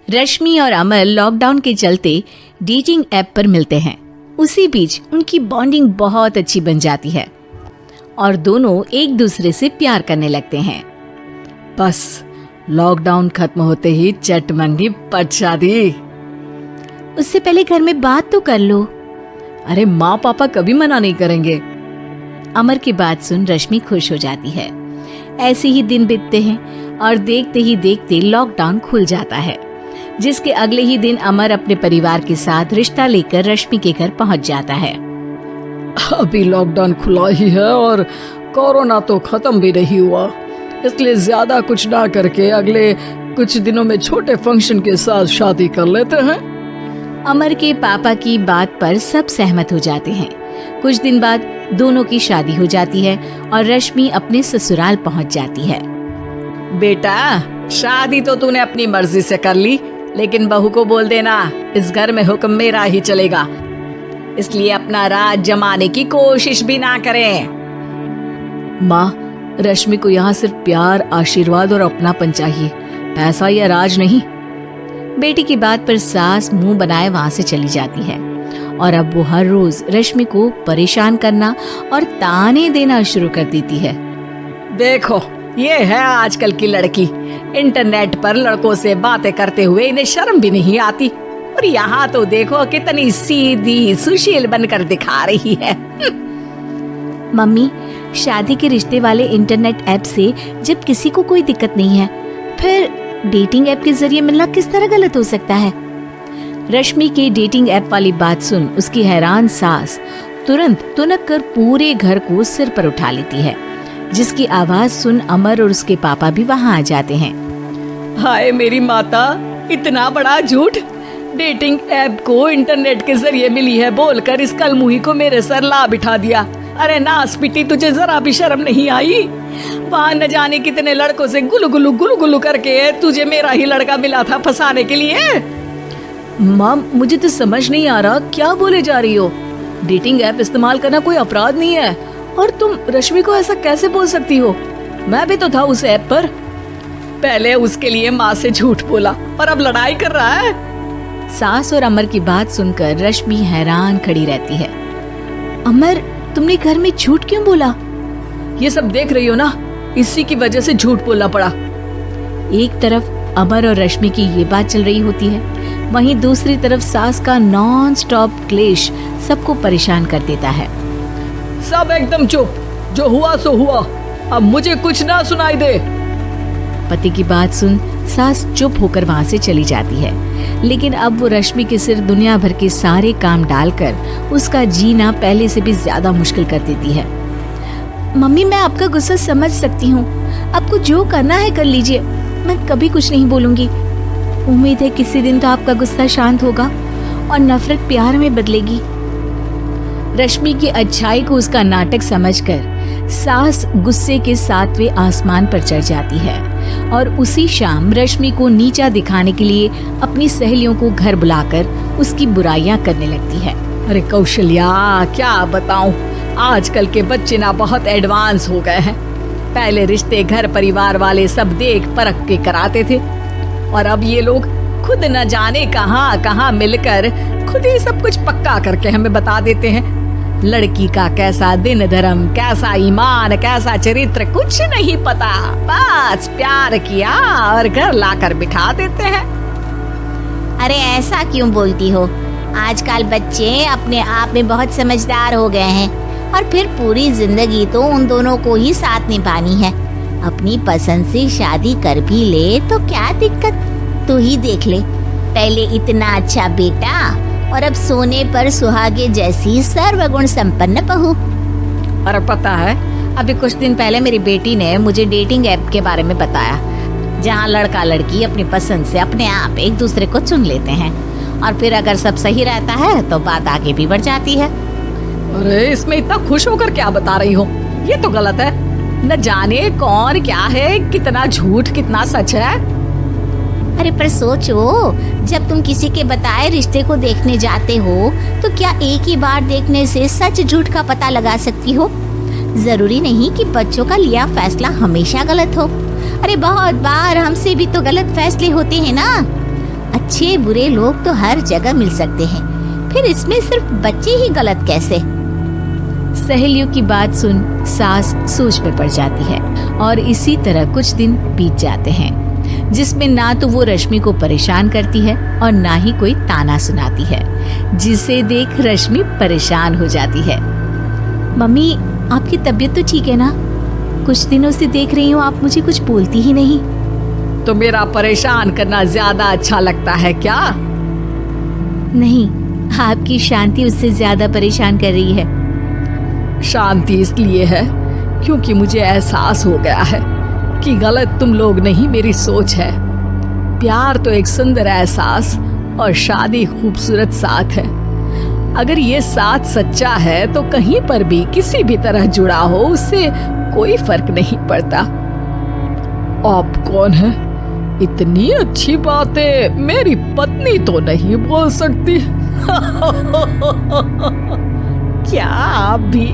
रश्मि और अमर लॉकडाउन के चलते डेटिंग ऐप पर मिलते हैं। उसी बीच उनकी बॉन्डिंग बहुत अच्छी बन जाती है और दोनों एक दूसरे से प्यार करने लगते हैं। बस लॉकडाउन खत्म होते ही चट मंडी पट शादी। उससे पहले घर में बात तो कर लो। अरे माँ पापा कभी मना नहीं करेंगे। अमर की बात सुन रश्मि खुश हो जाती है। ऐसे ही दिन बीतते हैं और देखते ही देखते लॉकडाउन खुल जाता है, जिसके अगले ही दिन अमर अपने परिवार के साथ रिश्ता लेकर रश्मि के घर पहुंच जाता है। अभी लॉकडाउन खुला ही है और कोरोना तो खत्म भी नहीं हुआ, इसलिए ज्यादा कुछ ना करके अगले कुछ दिनों में छोटे फंक्शन के साथ शादी कर लेते हैं। अमर के पापा की बात पर सब सहमत हो जाते हैं। कुछ दिन बाद दोनों की शादी हो जाती है और रश्मि अपने ससुराल पहुंच जाती है। बेटा, शादी तो तूने अपनी मर्जी से कर ली, लेकिन बहू को बोल देना इस घर में हुक्म मेरा ही चलेगा, इसलिए अपना राज जमाने की कोशिश भी ना करें। माँ, रश्मि को यहाँ सिर्फ प्यार, आशीर्वाद और अपनापन चाहिए, पैसा या राज नहीं। बेटी की बात पर सास मुंह बनाए वहाँ से चली जाती है और अब वो हर रोज रश्मि को परेशान करना और ताने देना शुरू कर देती है। देखो, ये है आजकल की लड़की, इंटरनेट पर लड़कों से बातें करते हुए इन्हें शर्म भी नहीं आती, और यहाँ तो देखो कितनी सीधी सुशील बनकर दिखा रही है। मम्मी, शादी के रिश्ते वाले इंटरनेट ऐप से जब किसी को कोई दिक्कत नहीं है, फिर डेटिंग ऐप के जरिए मिलना किस तरह गलत हो सकता है? रश्मि के डेटिंग ऐप वाली बात सुन उसकी हैरान सास तुरंत तुनक कर पूरे घर को सिर पर उठा लेती है, जिसकी आवाज सुन अमर और उसके पापा भी वहाँ आ जाते हैं। हाय मेरी माता, इतना बड़ा झूठ! डेटिंग ऐप को इंटरनेट के जरिए मिली है बोलकर इस कलमुही को मेरे सर ला बिठा दिया। अरे नास पिटी, तुझे जरा भी शर्म नहीं आई? वहाँ न जाने कितने लड़कों से गुलु गुलु करके तुझे मेरा ही लड़का मिला था फंसाने के लिए। माँ, मुझे तो समझ नहीं आ रहा क्या बोले जा रही हो। डेटिंग ऐप इस्तेमाल करना कोई अपराध नहीं है, और तुम रश्मि को ऐसा कैसे बोल सकती हो? मैं भी तो था उस ऐप पर। पहले उसके लिए माँ से झूठ बोला और अब लड़ाई कर रहा है। सास और अमर की बात सुनकर रश्मि हैरान खड़ी रहती है। अमर, तुमने घर में झूठ क्यों बोला? ये सब देख रही हो ना, इसी की वजह से झूठ बोलना पड़ा। एक तरफ अमर और रश्मि की ये बात चल रही होती है, वहीं दूसरी तरफ सास का नॉन स्टॉप क्लेश सबको परेशान कर देता है। सब एकदम चुप, जो हुआ सो हुआ, अब मुझे कुछ ना सुनाई दे। पति की बात सुन सास चुप होकर वहाँ से चली जाती है, लेकिन अब वो रश्मि के सिर दुनिया भर के सारे काम डालकर उसका जीना पहले से भी ज्यादा मुश्किल कर देती है। मम्मी, मैं आपका गुस्सा समझ सकती हूँ, आपको जो करना है कर लीजिए, मैं कभी कुछ नहीं बोलूंगी। उम्मीद है किसी दिन तो आपका गुस्सा शांत होगा और नफरत प्यार में बदलेगी। रश्मि की अच्छाई को उसका नाटक समझकर सास गुस्से के 7वें आसमान पर चढ़ जाती है और उसी शाम रश्मि को नीचा दिखाने के लिए अपनी सहेलियों को घर बुलाकर उसकी बुराइयां करने लगती है। अरे कौशल्या, क्या बताऊं, आजकल के बच्चे ना बहुत एडवांस हो गए हैं। पहले रिश्ते घर परिवार वाले सब देख परख के कराते थे, और अब ये लोग खुद न जाने कहां कहां मिलकर खुद ही सब कुछ पक्का करके हमें बता देते हैं। लड़की का कैसा दिन धर्म, कैसा ईमान, कैसा चरित्र कुछ नहीं पता, बस प्यार किया और घर लाकर बिठा देते हैं। अरे ऐसा क्यों बोलती हो? आजकल बच्चे अपने आप में बहुत समझदार हो गए हैं, और फिर पूरी जिंदगी तो उन दोनों को ही साथ निभानी है। अपनी पसंद से शादी कर भी ले तो क्या दिक्कत? तू ही देख ले, पहले इतना अच्छा बेटा और अब सोने पर सुहागे जैसी सर्वगुण संपन्न बहू। और पता है, अभी कुछ दिन पहले मेरी बेटी ने मुझे डेटिंग ऐप के बारे में बताया, जहाँ लड़का लड़की अपनी पसंद से अपने आप एक दूसरे को चुन लेते हैं, और फिर अगर सब सही रहता है तो बात आगे भी बढ़ जाती है। अरे इसमें इतना खुश होकर क्या बता रही हो? ये तो गलत है। न जाने कौन क्या है, कितना झूठ कितना सच है। अरे पर सोचो, जब तुम किसी के बताए रिश्ते को देखने जाते हो तो क्या एक ही बार देखने से सच झूठ का पता लगा सकती हो? जरूरी नहीं कि बच्चों का लिया फैसला हमेशा गलत हो। अरे बहुत बार हमसे भी तो गलत फैसले होते हैं ना। अच्छे बुरे लोग तो हर जगह मिल सकते हैं, फिर इसमें सिर्फ बच्चे ही गलत कैसे? सहेलियों की बात सुन सास सोच में पड़ जाती है और इसी तरह कुछ दिन बीत जाते हैं, जिसमें ना तो वो रश्मि को परेशान करती है और ना ही कोई ताना सुनाती है, जिसे देख रश्मि परेशान हो जाती है। मम्मी, आपकी तबीयत तो ठीक है ना? कुछ दिनों से देख रही हूँ आप मुझे कुछ बोलती ही नहीं। तो मेरा परेशान करना ज्यादा अच्छा लगता है क्या? नहीं, आपकी शांति उससे ज्यादा परेशान कर रही है। शांति इसलिए है क्योंकि मुझे एहसास हो गया है कि गलत तुम लोग नहीं, मेरी सोच है। प्यार तो एक सुंदर एहसास और शादी खूबसूरत साथ है। अगर ये साथ सच्चा है तो कहीं पर भी किसी भी तरह जुड़ा हो उससे कोई फर्क नहीं पड़ता। आप कौन है? इतनी अच्छी बातें मेरी पत्नी तो नहीं बोल सकती। क्या आप भी?